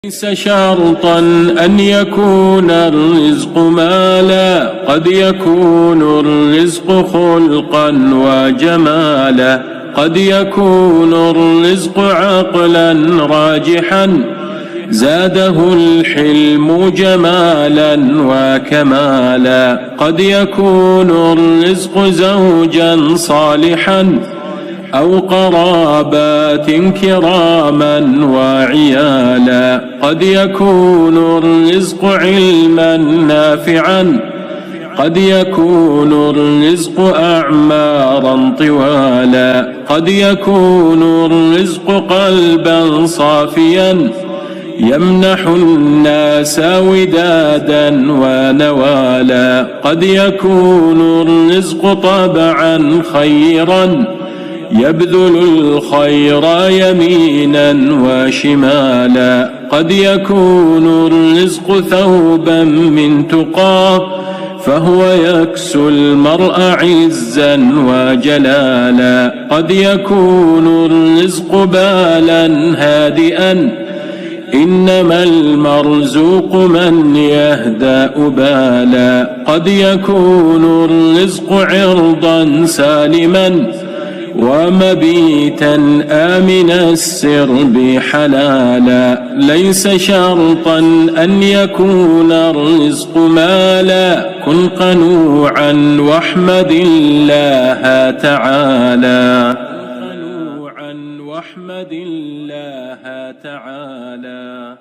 ليس شرطا أن يكون الرزق مالا، قد يكون الرزق خلقا وجمالا، قد يكون الرزق عقلا راجحا زاده الحلم جمالا وكمالا، قد يكون الرزق زوجا صالحا أو قرابات كراما وعيالا، قد يكون الرزق علما نافعا، قد يكون الرزق أعمارا طوالا، قد يكون الرزق قلبا صافيا يمنح الناس ودادا ونوالا، قد يكون الرزق طبعا خيرا يبذل الخير يمينا وشمالا، قد يكون الرزق ثوبا من تقى فهو يكسو المرء عزا وجلالا، قد يكون الرزق بالا هادئا إنما المرزوق من يهدأ بالا، قد يكون الرزق عرضا سالما ومبيتا آمن السرب حلالا، ليس شرطا أن يكون الرزق مالا، كن قنوعا واحمد الله تعالى، واحمد الله تعالى.